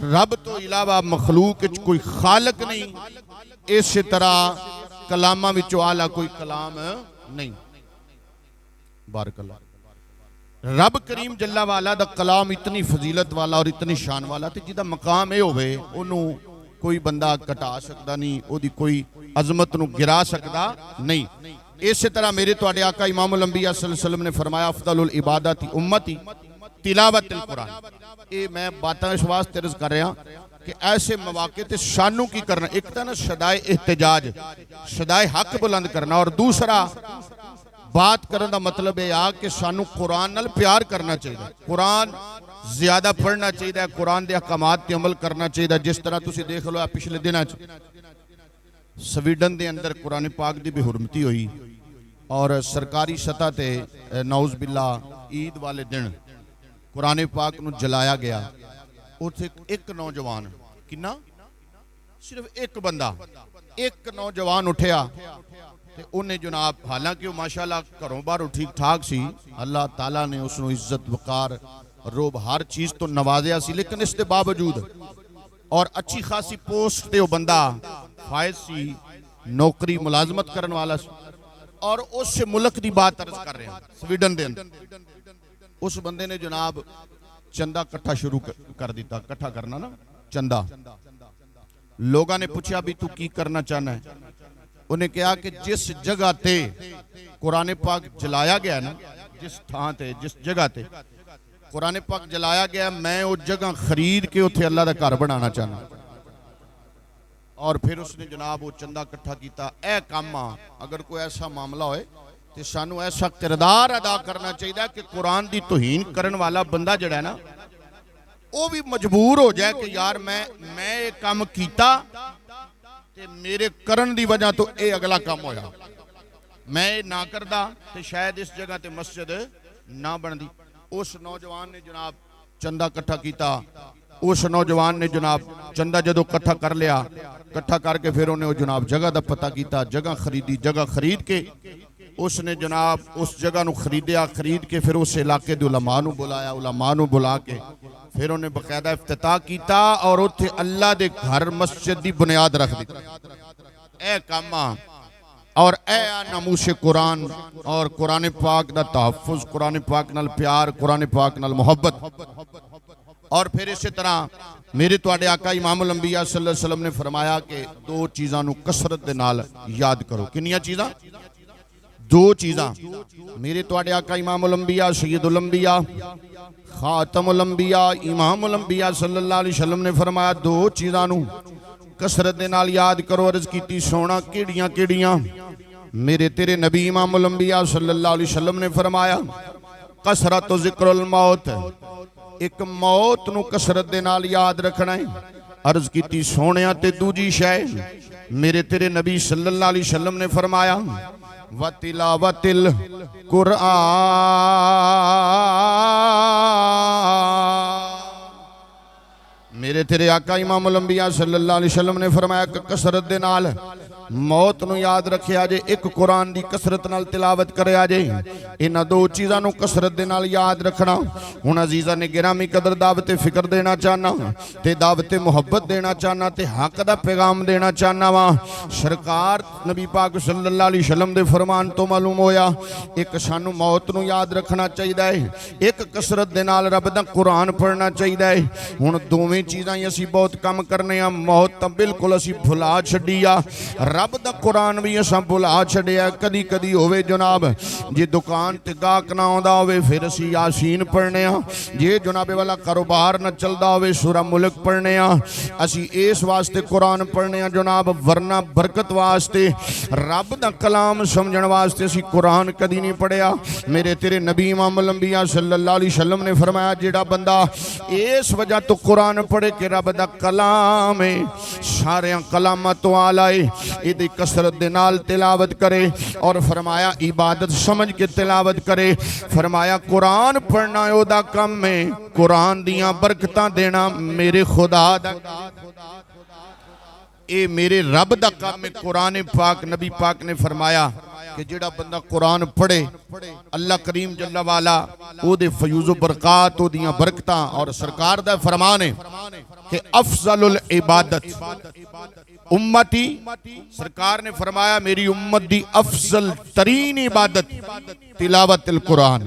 रब तो इलावा मखलूक कोई खालक नहीं, इस तरह कलामां विचों आला कोई कलाम नहीं। बारकल्लाह। रब करीम जल्ला वाला दा कलाम इतनी फजीलत वाला और इतनी शान वाला ते जिहदा मकाम ये होवे ओनू कोई बंदा घटा सकदा नहीं, ओदी कोई अजमत नू गिरा सकदा नहीं। इस तरह मेरे तुहाडे आका इमामुल अंबिया सल्लल्लाहु अलैहि वसल्लम ने फरमाया अफदलुल इबादती उम्मती तिलावतुल कुरान। ये मैं बातां इस वास्ते अर्ज कर रहा कि ऐसे मौके ते सानू की करना, एक तो ना सदाए एहतजाज, सदाए हक बुलंद करना, और दूसरा बात करने का मतलब यह आ कि सानू कुरान नाल प्यार करना चाहिए, कुरान ज्यादा पढ़ना चाहिए, कुरान के अहकामात ते अमल करना चाहिए। जिस तरह तुसी देख लो पिछले दिनों स्वीडन के अंदर कुरान पाक की बेहुरमती हुई और सरकारी सतह ते नौज बिल्ला ईद वाले दिन कुरान पाक नू जलाया गया। उत्थे एक नौजवान, किन्ना सिर्फ एक बंदा, एक नौजवान उठिया ते उन्हें जनाब, हालांकि वो माशाअल्लाह घरों बाहरों ठीक ठाक सी, अल्लाह ताला ने उसनू इज्जत वकार रोब हर चीज़ तो नवाजिया सी, लेकिन इसके बावजूद और अच्छी खासी पोस्ट ते वो बंदा फायज सी, नौकरी मुलाजमत करने वाला सी, और उस मुल्क की बात अर्ज कर रहे हैं स्वीडन के अंदर। उस बंदे ने जनाब चंदा कट्ठा शुरू कर दिता, कट्ठा करना ना चंदा। लोगों ने पूछा भी तू की करना चाहना है? उन्हें कहा कि जिस जगह ते कुरान पाक जलाया गया ना, जिस थां ते जिस जगह ते कुरान पाक जलाया गया, मैं उस जगह खरीद के उत्थे अल्लाह का घर बनाना चाहना। और फिर उसने जनाब वो चंदा इकट्ठा किया। ए काम अगर कोई ऐसा मामला होए तो सानू ऐसा किरदार अदा करना चाहिए कि कुरान की तौहीन करने वाला बंदा जड़ा है ना, वो भी मजबूर हो जाए कि यार मैं ये काम कीता ते मेरे करन दी वजह तो ये अगला काम होया, मैं ना करदा तो शायद इस जगह ते मस्जिद ना बनती। उस नौजवान ने जनाब चंदा इकट्ठा किया। उस नौजवान ने जनाब चंदा जदों इकट्ठा कर लिया, इकट्ठा करके फिर उन्हें जनाब जगह का पता किया, जगह खरीदी। जगह खरीद के उसने जनाब उस जगह नू खरीदिया, खरीद के फिर उस इलाके के उलमा नू बुलाया, उलमा नू बुला के फिर उन्हें बकायदा इफ्तिताह किया और उत्थे अल्लाह दे घर मस्जिद की बुनियाद रख दी। ए कामा और ए नमूसे कुरान और कुरान पाक दा तहफ़्फ़ुज़, कुरान पाक नाल प्यार, कुरान पाक नाल मोहब्बत। और फिर इस तरह मेरे तुहाडे आका इमामुल अंबिया सल्लल्लाहु अलैहि वसल्लम ने फरमाया कि दो चीज़ां नू कसरत दे नाल याद करो। किन्नियां चीज़ां? दो चीज़ां। मेरे तुहाडे आका इमामुल अंबिया सय्यदुल अंबिया खातमुल अंबिया इमामुल अंबिया सल्लल्लाहु अलैहि वसल्लम ने फरमाया दो चीज़ां नू कसरत दे नाल याद करो। अर्ज कीती सोना केड़ियां केड़ियां? मेरे तेरे नबी इमामुल अंबिया सल्लल्लाहु अलैहि वसल्लम ने फरमाया कसरत ज़िक्रुल मौत, एक मौत नू कसरत दे नाल याद रखना है। अर्ज कीती सोनिया ते दूजी शय मेरे तेरे नबी सल्लल्लाहु अलैहि वसल्लम ने फरमाया व तिलावतिल कुरान, मेरे तेरे आका इमामुल अंबिया सल्लल्लाहु अलैहि वसल्लम ने फरमाया कि कसरत दे नाल मौत नू याद रखिया जे, एक कुरान दी कसरत नाल तिलावत करया जे। इन्हां दो चीज़ां नू कसरत दे नाल याद रखना। हुण अजीज़ां ने गिरामी कदर दावते फिक्र देना चाहना ते दावते मुहब्बत देना चाहना ते हक दा पैगाम देना चाहना वा। सरकार नबी पाक सल्लल्लाहु अलैहि वसल्लम दे फरमान तो मालूम होया एक सानू मौत नू याद रखना चाहिए है, एक कसरत दे नाल रब दा कुरान पढ़ना चाहिए है। हुण दोवें चीज़ां ही असीं बहुत कम करने आ। मौत तां बिल्कुल असीं भुला छड्डी आ, रब दा कुरान भी असां भुला छड्डिया। कदी कदी होवे जनाब जे दुकान ते गाहक ना आउंदा होवे फिर असीं यासीन पढ़ने आ, जे जनाबे वाला कारोबार न चलदा होवे सूरा मुल्क पढ़ने आ। असीं इस वास्ते कुरान पढ़ने आ जनाब, वरना बरकत वास्ते रब दा कलाम समझण वास्ते असीं कुरान कदी नहीं पढ़िया। मेरे तेरे नबी इमामुल अंबिया सल्लल्लाहु अलैहि वसल्लम ने फरमाया जेड़ा बंदा इस वजह तो कुरान पढ़े कि रब दा कलाम है, सारे कलामां तो आला है, इहदी कसरत दे नाल तिलावत करे। और फरमाया इबादत समझ के तिलावत करे। फरमाया कुरान पढ़ना ओदा काम है, कुरान दियां बरकतां देना मेरे खुदा दा, ए मेरे रब दा काम है। कुरान पाक नबी पाक ने फरमाया कि जेड़ा बंदा कुरान पढ़े अल्लाह करीम जल्ला वाला ओदे फयूज़ बरकात ओदियां बरकतां और सरकार दा फरमान है कि अफजलुल इबादत उम्मती, सरकार ने फरमाया मेरी उम्मत दी अफजल तरीन इबादत तिलावतुल कुरान।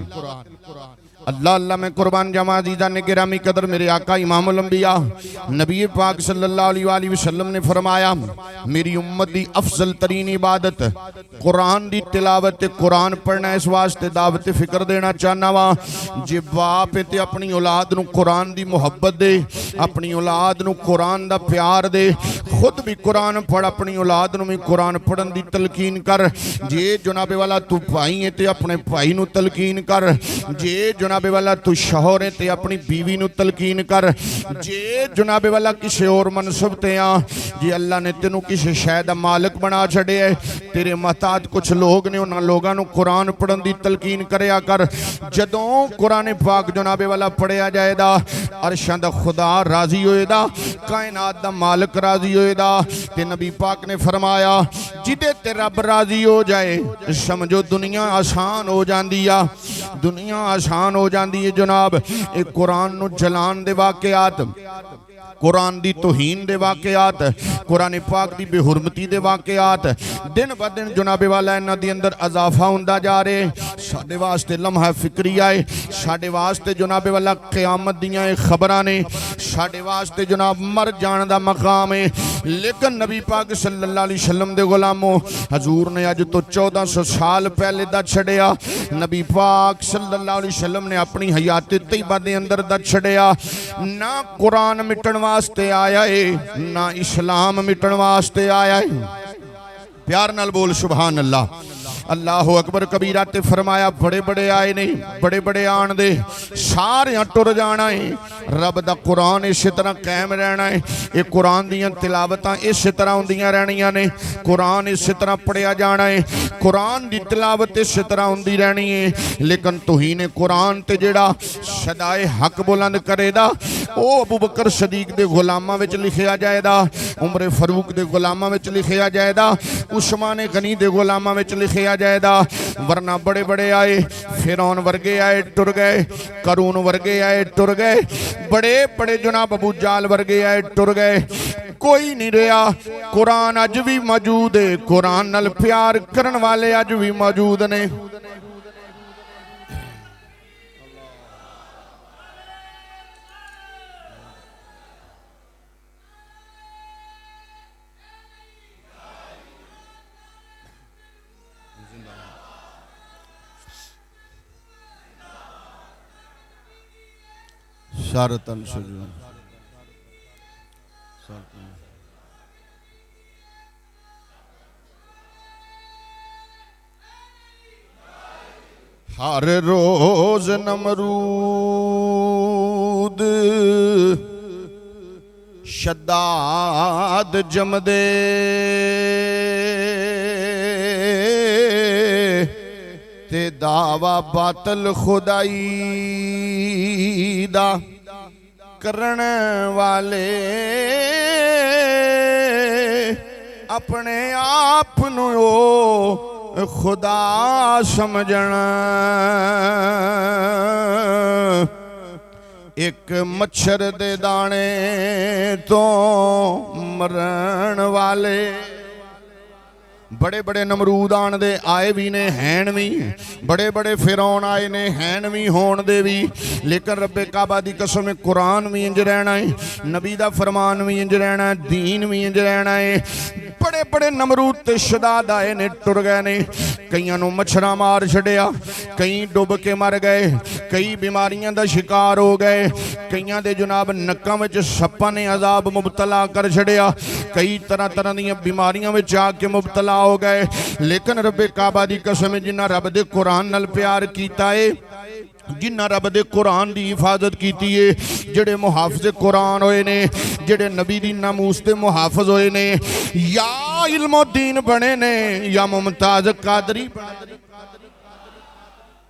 अल्लाह अल्लाह में कुर्बान जमा दीदा ने गिरामी कदर मेरे आका इमामुल अंबिया नबी पाक सल्लल्लाहु अलैहि वसल्लम ने फरमाया मेरी उम्मत दी अफजल तरीन इबादत कुरान दी तिलावत, कुरान पढ़ना। इस वास्ते दावत फिक्र देना चाहना वा, जे बाप ते अपनी औलाद नू कुरान दी मुहब्बत दे, अपनी औलाद नू कुरान दा प्यार दे, खुद भी कुरान पढ़, अपनी औलाद नू भी कुरान पढ़न दी तलकीन कर। जे जनाबे वाला तू भाई है ते अपने भाई नू तलकीन कर, जे जनाबे वाला तू शौहर है ते अपनी बीवी नू तलकीन कर, जे जनाबे वाला किसी और मनसब ते आ, जे अल्लाह ने तेनू किसी शय दा मालिक बना छड़े है, तेरे महताज कुछ लोग ने, उन्हां लोगां नू कुरान पढ़न दी तलकीन करया कर। जदों कुरान पाक जनाबे वाला पढ़िया जाएगा अरशां दा खुदा राजी होएगा, कायनात दा मालिक राजी होएगा। ते नबी पाक ने फरमाया जिदे ते रब राजी हो जाए समझो दुनिया आसान हो जाती आ, दुनिया आसान हो जाती है जनाब। एक कुरान नू जलान दे वाकयात, कुरान दी तोहीन दे वाकयात, कुरान पाक दी बेहुरमती दे वाकयात दिन ब दिन जनाबे वाला इन्हां दे अंदर अजाफा हुंदा जा रहे। साडे वास्ते लम्हा फिक्री आए, साडे वास्ते जनाबे वाला क़यामत दियां खबरां ने, साडे वास्ते जनाब मर जाने दा मकाम है। लेकिन नबी पाक सल्लल्लाहु अलैहि वसल्लम दे गुलामों हजूर ने अज तो 1400 साल पहले दा छड़िया। नबी पाक सल्लल्लाहु अलैहि वसल्लम ने अपनी हयात तैयबा दे अंदर दा छड़िया। ना कुरान मिटन वास्ते आया है, ना इस्लाम मिटन वास्ते आया है। प्यार नाल बोल सुभान अल्लाह। अल्लाह अकबर कबीरा ते फरमाया बड़े बड़े आए ने, बड़े बड़े आन दे, सारे टुर जाना है। रब दा कुरान इस तरह कायम रहना है। ये कुरान दियां तिलावतां इस तरह होंदियां रहनियां ने, कुरान इस तरह पढ़िया जाना है, कुरान दी तिलावत इस तरह होंदी रहनी है। लेकिन तौहीन कुरान ते जेड़ा सदाए हक बुलंद करेगा ओ अबू बकर सदीक दे गुलामां विच लिखिया जाएगा, उमर फारूक दे गुलामां विच लिखिया जाएगा, उस्मान गनी दे गुलामां विच लिखिया जाएगा। वरना बड़े बड़े आए, फिरौन वर्गे आए टुर गए, करून वर्गे आए टुर गए, बड़े बड़े जनाब अबू जाल वर्गे आए टुर गए, कोई नहीं रहा। कुरान अज भी मौजूद है, कुरान नाल प्यार करन वाले अज भी मौजूद ने। शारतन सुजून हर रोज नमरूद शद्दाद जमदे, ते दावा बातल खुदाई दा करन वाले अपने आप नू खुदा समझना। एक मच्छर दे दाने तो मरण वाले, बड़े बड़े नमरूद आन दे आए भी ने हैन भी, बड़े बड़े फिरौन आए ने हैन भी होण दे भी। लेकिन रब्बे काबा दी कसम कुरान भी इंज रहना है, नबी दा फरमान भी इंज रहना है, दीन भी इंज रहना है। बड़े बड़े नमरूद ते शदाद आए ने टुर गए ने, कईयां नूं मच्छरां मार छड़िया, कई डुब के मर गए, कई बीमारियां दा शिकार हो गए, कईयां दे जनाब नक्कां विच सप्पां ने अजाब मुबतला कर छड़िया, कई तरह तरह दी बीमारियां विच आके मुबतला हो गए। लेकिन रब्बे काबा दी कसम जिन्ना रब दे कुरान नाल प्यार कीता है, जिन्ना रब दे कुरान दी हिफाजत कीती है, जेड़े मुहाफिज कुरान होए ने, जेड़े नबी दी नामूस दे मुहाफिज होए ने, या इल्मुद्दीन बने ने या मुमताज कादरी।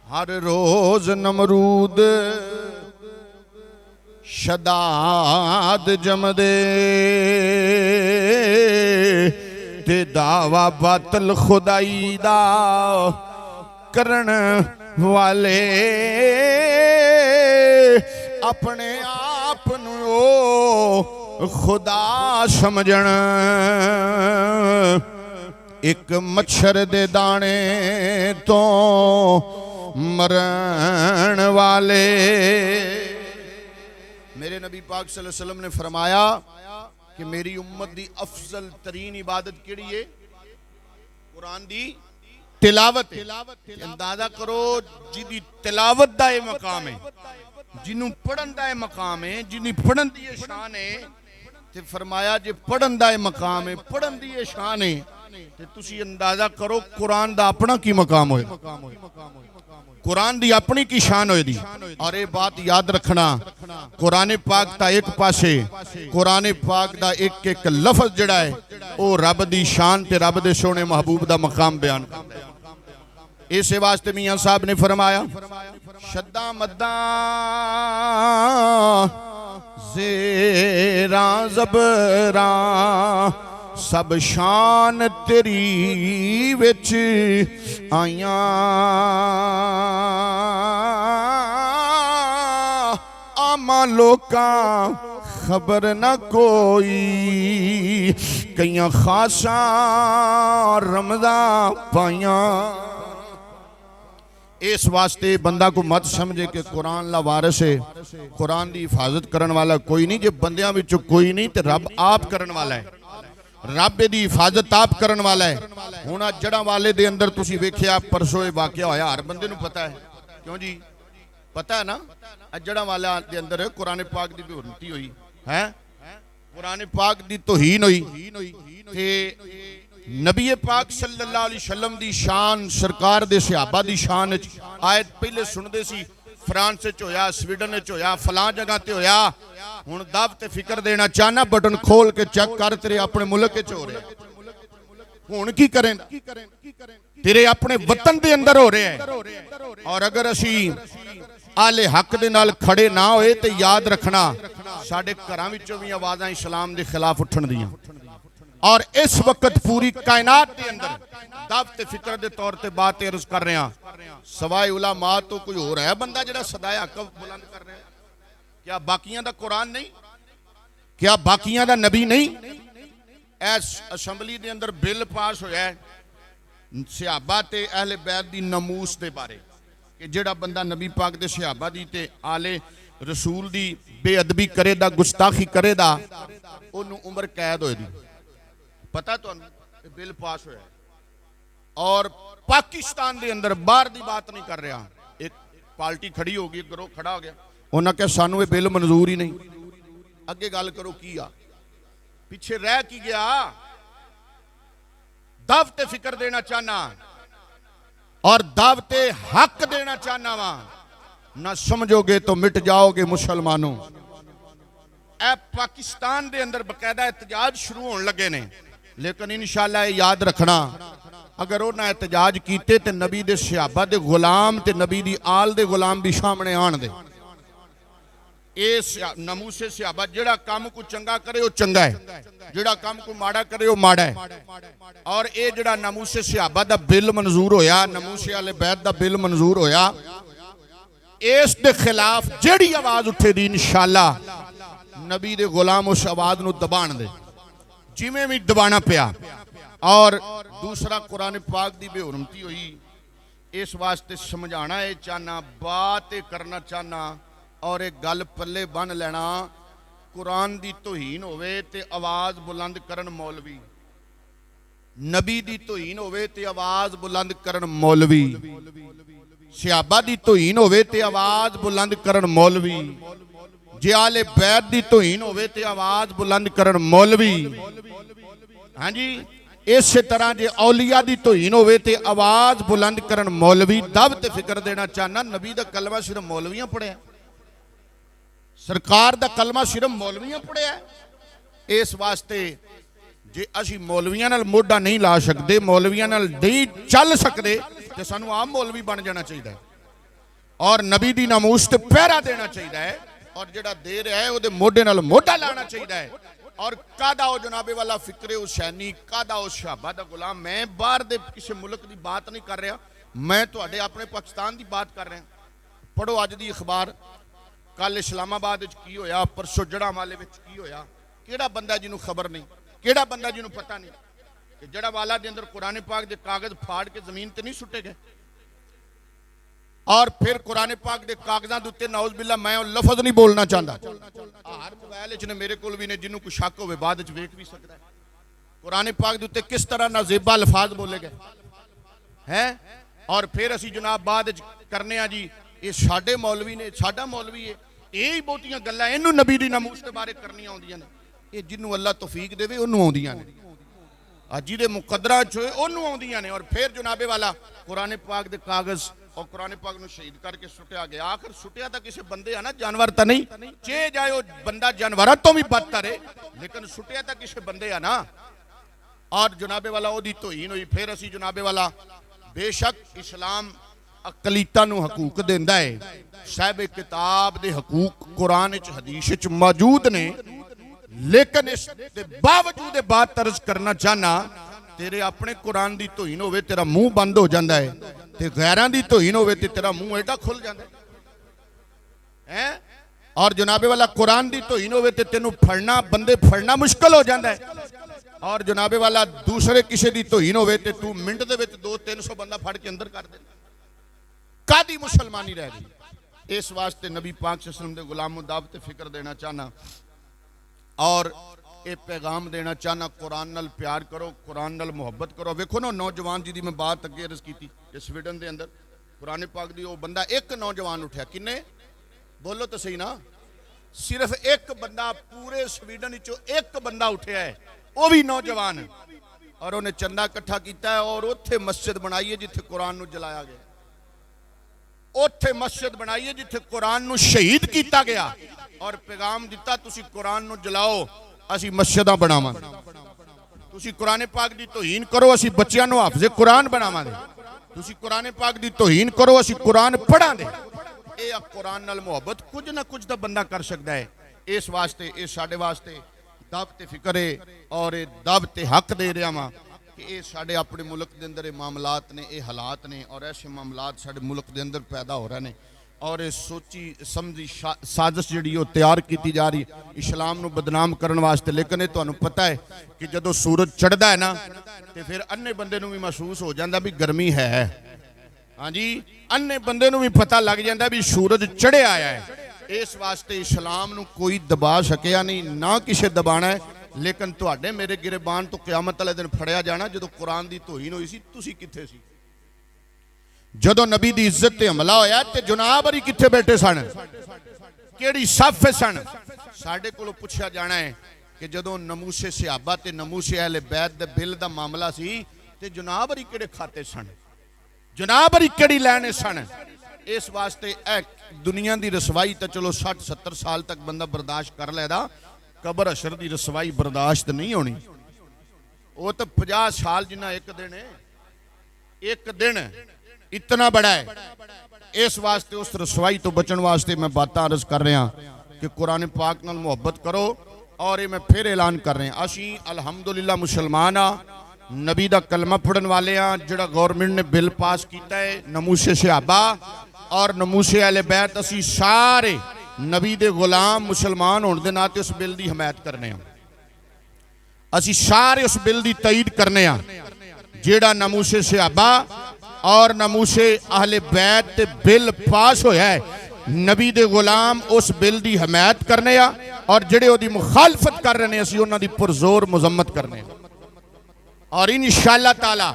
हर रोज नमरूद शदाद जमदे, ते दावा बातल खुदाई दा करन वाले अपने आप नू खुदा समझण एक मच्छर दे दाने तो मरण वाले। मेरे नबी पाक सल्लल्लाहु अलैहि वसल्लम ने फरमाया कि मेरी उम्मत दी अफजल तरीन इबादत केड़ी है? कुरान दी तिलावत। अंदाजा करो जिदी तिलावत दा ये मकाम है, जिन्हों पढ़न दा ये मकाम है, जिन्नी पढ़न दी ये शान है, ते फरमाया जे पढ़न दा ये मकाम है, पढ़न दी ये शान है, ते तुसी अंदाजा करो कुरान दा अपना की मकाम होए, कुरान दी अपनी की शान होए दी। और ये बात याद रखना, कुरान पाक दा एक पासे, कुरान पाक दा एक एक लफ्ज जड़ा है वो रब दी शान ते रब दे सोने महबूब दा मकाम बयान करदा है। इस वास्ते मियां साहब ने फरमाया शद्दा मद्दा ज़ेरा ज़बरा सब शान तेरी विच आया, आमा लोका खबर न कोई, कईयां खासा रमदा पाया। इस वास्ते बंदा को मत समझे कि कुरान ला वारिस है, कुरान की हिफाजत करने वाला कोई नहीं। जे बंदियां विचों कोई नहीं तो रब आप करने वाला है, रब दी हिफाजत आप करने वाला है। हुण जड़ा वाले दे अंदर तुसी वेख्या परसों वाकया होया, हर बंदे नूं पता है, क्यों जी पता है ना। जड़ा वाला दे अंदर कुरान पाक दी बेहुरमती हुई है, कुरान पाक दी तौहीन हुई ते नबी पाक सल्लल्लाहु अलैहि वसल्लम दी शान, सरकार दे सहाबा दी शान आयत पहले सुनदे सी, फ्रांस च होया, स्वीडन च होया, फलां जगह ते होया। हुण दाव ते फिक्र देना चाहना, बटन खोल के चेक कर, तेरे अपने मुल्क च हो रहा है। हुण की करें? तेरे अपने वतन दे अंदर हो रहा है। और अगर असी आले हक दे नाल खड़े ना होए तो याद रखना साडे घरां विचों भी आवाज़ां इस्लाम दे खिलाफ उठण दियां। और इस वक्त पूरी कायनात के अंदर दावत फिक्र के तौर पर बात अर्ज कर रहे हैं, सवाए उलमा तो कोई हो रहा है बंदा जिहड़ा सदाए हक बुलंद कर रहा है? क्या बाकियां दा कुरान नहीं? क्या बाकियां दा नबी नहीं? इस असैम्बली के अंदर बिल पास होया है सहाबा ते अहले बैत दी नमूस के बारे, कि जिहड़ा बंदा नबी पाक दे सहाबा दी ते आले रसूल दी बेअदबी करेदा, गुस्ताखी करेदा, उन्होंने उम्र कैद होए दी। पता तो बिल पास होया। और पाकिस्तान के अंदर बाहर की बात नहीं कर रहा, एक पार्टी खड़ी हो गई, गिरोह खड़ा हो गया, उन्हें कहा सानू ये बिल मंजूर ही नहीं। अगे गल करो की आ, पिछे रह की गया? दावते फिक्र देना चाहना और दावते हक देना चाहना वा, ना समझोगे तो मिट जाओगे मुसलमानों। ए पाकिस्तान के अंदर बकायदा एहतजाज शुरू होने लगे ने, लेकिन इंशाअल्लाह याद रखना अगर उन्हें एहतजाज किए तो नबी दे सहाबा दे गुलाम ते नबी दी आल दे गुलाम भी सामने आन दे। ये नमूसे सहाबा जिहड़ा काम को चंगा करे वो चंगा है, जिहड़ा काम को माड़ा करे वो माड़ा है। और ये जिहड़ा नमूसे सहाबा दा बिल मंजूर होया, नमूसे वाले बैत दा बिल मंजूर होया, इस दे खिलाफ जिहड़ी आवाज उठेगी इंशाअल्लाह नबी दे गुलाम उस आवाज नूं दबाण दे, जिवें भी दबाना पिया। और दूसरा कुरान पाक दी बेहुरमती हुई, इस वास्ते समझाना है चाहना, बात करना चाहना और एक गल पल्ले बन लेना, कुरान दी तौहीन होवे ते आवाज बुलंद करन मौलवी, नबी दी तौहीन होवे ते आवाज बुलंद करन मौलवी, सहाबा दी तौहीन होवे ते आवाज बुलंद करन मौलवी, जे आले बैत दी तौहीन होवे ते आवाज बुलंद करन मौलवी। हाँ जी, इस तरह जे औलिया दी तौहीन होवे ते आवाज बुलंद करन मौलवी। दावत फिक्र देना चाहना, नबी दा कलमा सिर्फ मौलवियां पढ़िया, सरकार दा कलमा सिर्फ मौलवियां पढ़िया। इस वास्ते जे असी मौलवियां नाल मोढा नहीं ला सकते, मौलवियां नाल नहीं चल सकते, तो सानू आम मौलवी बन जाना चाहिए और नबी दी नामूस ते पहरा देना चाहिए, और जिहड़ा दे रहा है उहदे मोढे नाल मोढा लाना चाहिए। और कादा हो जनाबे वाला फिक्रे हुसैनी, कादा हो सहाबा दा गुलाम। मैं बाहर दे किसी मुल्क की बात नहीं कर रहा, मैं तुहाडे अपने पाकिस्तान की बात कर रहा। पढ़ो अज दी अखबार, कल इस्लामाबाद की होया, परसों जड़ांवाले की होया, ਕਿਹੜਾ ਬੰਦਾ ਜਿਹਨੂੰ ਖਬਰ ਨਹੀਂ, ਕਿਹੜਾ ਬੰਦਾ ਜਿਹਨੂੰ ਪਤਾ ਨਹੀਂ ਕਿ ਜਿਹੜਾ ਵਾਲਾ ਦੇ ਅੰਦਰ ਕੁਰਾਨ ਪਾਕ ਦੇ ਕਾਗਜ਼ ਫਾੜ ਕੇ ਜ਼ਮੀਨ ਤੇ ਨਹੀਂ ਸੁੱਟੇ ਗਏ। और फिर कुरान पाक के कागजां दे उत्ते नौज बिल्ला मैं लफज नहीं बोलना चाहता, हर मोबाइल च ने मेरे कोल भी ने जिन्हों कोई शक होवे बाद च वेख भी सकता है। कुरान पाक के उत्ते किस तरह नाजेबा अल्फाज बोले गए हैं। और फिर असी जनाब बाद च करने आ जी ये साडे मौलवी ने, साडा मौलवी है, यही बहुतियां गल्लां इहनूं नबी दी नमूस के बारे करनी आउंदियां ने। ये जिन्हों अल्लाह तौफीक देवे उन्होंने आउंदियां ने, जिहदे मुकद्दरां च उन्होंने आउंदियां ने। और फिर जनाबे वाला कुरान पाक के कागज़ और कुरान पाक नूं शहीद करके सुटिया गया। आखिर सुटिया तो किसी बंदे है ना, जानवर तो नहीं, चे जाए वो बंदा जानवर तो भी बदतर है, लेकिन सुटिया तो किसी बंदे है ना। और जनाबे वाला ओदी तोहीन हुई। फिर असी जनाबे वाला बेशक इस्लाम अकलीता नूं हकूक देंदा है, साहिब किताब दे हकूक कुरान च हदीस च मौजूद ने, लेकिन इस दे बावजूद बात तरज करना चाहना तेरे अपने कुरान दी तोहीन होवे तेरा मुंह बंद हो जाता है, ते गैरां दी तोहीन होवे ते तेरा मुंह एडा खुल जाता है। और जनाबे वाला कुरान दी तोहीन होवे ते तेनू फड़ना, बंदे फड़ना मुश्किल हो जाता है। और जनाबे वाला दूसरे किसी दी तोहीन होवे ते तू मिनट दे विच 200-300 बंदा फड़ के अंदर कर दे। कादी मुसलमानी रह गई। इस वास्ते नबी पाक सल्लल्लाहु अलैहि वसल्लम दे गुलामों दावत फिक्र देना चाहना और ये पैगाम देना चाहना, कुरान नाल प्यार करो, कुरान नाल मुहब्बत करो। वेखो ना नौजवान जी की मैं बात अगे अर्ज की, स्वीडन के अंदर कुरान पाक दी वो बंदा एक नौजवान उठा, किन्ने बोलो तो सही ना, सिर्फ एक बंदा पूरे स्वीडन चो एक बंदा उठा है, वो भी नौजवान, और उन्हें चंदा इकट्ठा किया है और उत्थे मस्जिद बनाई है जिथे कुरान नूं जलाया गया। उत्थे मस्जिद बनाई है जिथे कुरान नूं शहीद किया गया और पैगाम दिता तुसी कुरान नूं जलाओ, असी मस्जिदां बनावांगे। तुसी कुरान पाक दी तौहीन करो, असी बच्चियां नूं हाफिज़े कुरान बनावांगे। तुसी कुरान पाक दी तौहीन करो, असी कुरान पढ़ांगे। ये कुरान नाल मुहब्बत कुछ ना कुछ तो बंदा कर सकता है। इस वास्ते ये साडे वास्ते दावते फिक्र है और ये दावते हक दे रहा वां कि ये साडे अपने मुल्क के अंदर ये मामलात ने, ये हालात ने और ऐसे मामलात साडे मुल्क के अंदर पैदा हो रहे हैं। और ये सोची समझी साजिश जिहड़ी वो तैयार की जा रही इस्लाम नूं बदनाम करने वास्ते। लेकिन ये तुहानूं पता है कि जदों सूरज चढ़दा है ना तो फिर अन्ने बंदे नूं भी महसूस हो जाता भी गर्मी है। हाँ जी, अन्ने बंदे नूं भी पता लग जाता भी सूरज चढ़िया आया है। इस वास्ते इस्लाम नूं कोई दबा सकिया नहीं, ना किसे दबाना है। लेकिन तुहाडे मेरे गिरबान तो क़यामत वाले दिन फड़िया जाना। जदों कुरान की तौहीन हुई सी तुसीं कित्थे सी? जदों नबी की इज्जत ते हमला होया ते जनाब अरी कित्थे बैठे सन, केड़ी सफ सन? साडे कोलों पुछया जाना है कि जदों नमूसे सहाबा ते नमूसे अहले बैत दे बिल दा मामला सी ते जनाब अरी केड़े खाते सन, जनाब अरी केड़ी लैने सन? इस वास्ते दुनिया की रसवाई तो चलो 60-70 साल तक बंदा बर्दाश्त कर लेदा, कबर अशर की रसवाई बर्दाश्त नहीं होनी। वो तो 50 साल जिन्ना एक दिन है, एक दिन इतना बड़ा है। इस वास्ते उस रसवाई तो बचन वास्ते मैं बात अर्ज कर रहा कि कुरान पाक नाल मुहब्बत करो। और ये मैं फिर ऐलान कर रहे हैं, असी अलहमदुलिल्लाह मुसलमान हाँ, नबी दा कलमा पढ़न वाले हाँ। जिहड़ा गौरमेंट ने बिल पास किया है नमूसे सहाबा और नमूसे अहले बैत, असी सारे नबी दे गुलाम मुसलमान होने के नाते उस बिल की हमायत करने हैं। असी सारे उस बिल की तईद करने हैं। जिहड़ा नमूसे सहाबा और नमूसे अहले बैत ते बिल पास होया है, नबी दे गुलाम उस बिल की हमायत करने आ और जिहड़े उहदी मुखालफत कर रहे हैं असी उन्हां दी पुरजोर मुजम्मत करने आ। और इंशाअल्लाह ताला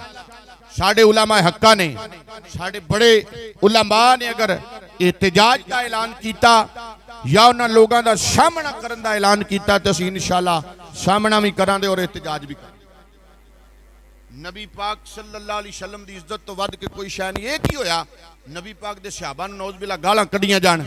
साडे उलमा हक्का ने, साडे बड़े उलमा ने अगर एहतजाज का ऐलान किया या उन्हां लोगों का सामना करने का ऐलान किया तो असी इंशाअल्लाह सामना भी करांगे और एहतजाज भी करांगे। नबी पाक सल्लल्लाहु अलैहि वसल्लम की इज्जत तो वध के कोई शै नहीं। एक ही होया नबी पाक दे सहाबा नूं नौज बिल्ला गालां कढ़ियां जाण,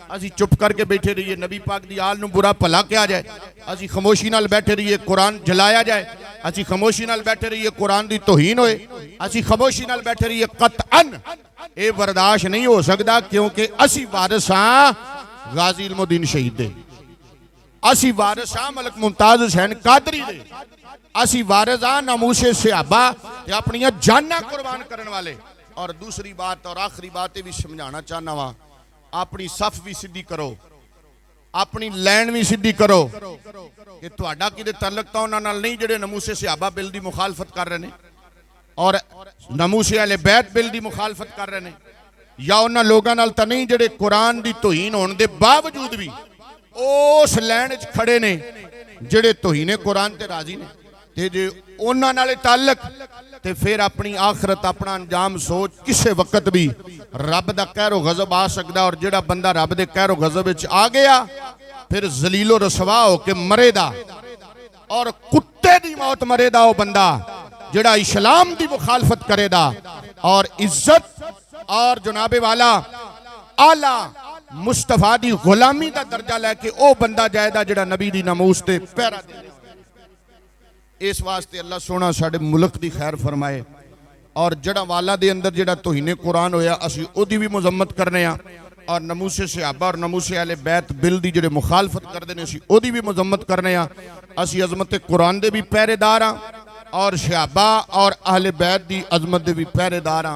असी चुप करके बैठे रहिए, नबी पाक दी आल नूं बुरा भला कहा जाए, असी खामोशी नाल बैठे रहिए, कुरान जलाया जाए, असी खामोशी नाल बैठे रहिए, कुरान दी तौहीन होए, असी खामोशी नाल बैठे रहिए, कतअन ये बर्दाश्त नहीं हो सकता। क्योंकि असी वारिस हां गाजी इल्मुद्दीन शहीद दे, असी वारिस हां मलक मुमताज हुसैन कादरी दे, असी वारिस हां नमूसे सहाबा ते अपनी जाना कुर्बान करने वाले। और दूसरी बात और आखिरी बात भी समझाना चाहना वा, अपनी सफ भी सीधी करो, अपनी लैन भी सीधी करो कि तुहाडा किते तल्लक तां उन्हां नाल नहीं जिहड़े नमूसे सहाबा बिल दी मुखालफत कर रहे हैं और नमूसे अहले बैत बिल दी मुखालफत कर रहे हैं, या उन्हां लोगां नाल तां नहीं जिहड़े कुरान दी तौहीन होने दे बावजूद भी उस लैन च खड़े ने जिहड़े तौहीने कुरान ते राजी ने। ते जे उन्हां नाल ताल्लक ते फिर अपनी आखरत अपना अंजाम सोच, किसी वक्त भी रब दा कहरो गजब आ सकदा, और जिहड़ा बंदा रब दे कहरो गजब विच आ गया फिर जलीलो रसवा हो के मरेदा, और कुत्ते दी मौत मरेदा वो बंदा जिहड़ा इस्लाम दी मुखालफत करेदा, और इज्जत और जनाबे वाला आला मुस्तफा दी गुलामी दा दर्जा लैके वो बंदा जायदा जिहड़ा नबी दी नमूस ते पहरा दे। इस वास्ते अल्लाह सोना साडे मुल्क दी खैर फरमाए, और जड़ा वाला दे अंदर जड़ा तौहीने कुरान होया असी ओदी भी मुजम्मत करने आ, और नमूसे सहाबा और नमूसे अहले बैत बिल दी जिहड़े मुखालफत करदे ने असी ओदी भी मुजम्मत करने आ। असी अजमत कुरान दे भी पहरेदार आ और सहाबा और अहले बैत दी अजमत दे भी पहरेदार आ।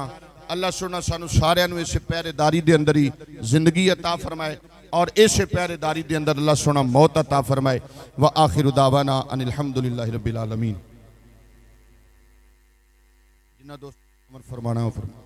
अल्लाह सोना सानू सारियां नू इस पहरेदारी दे अंदर ही जिंदगी अता फरमाए, और इस पहरेदारी दे अंदर अल्लाह सोना मौत अता फरमाए। व आखिरु दावाना अनिल हम्दुलिल्लाहि रब्बिल आलमीन। जिन्ना दोस्त अमर फरमाना हो फरमा।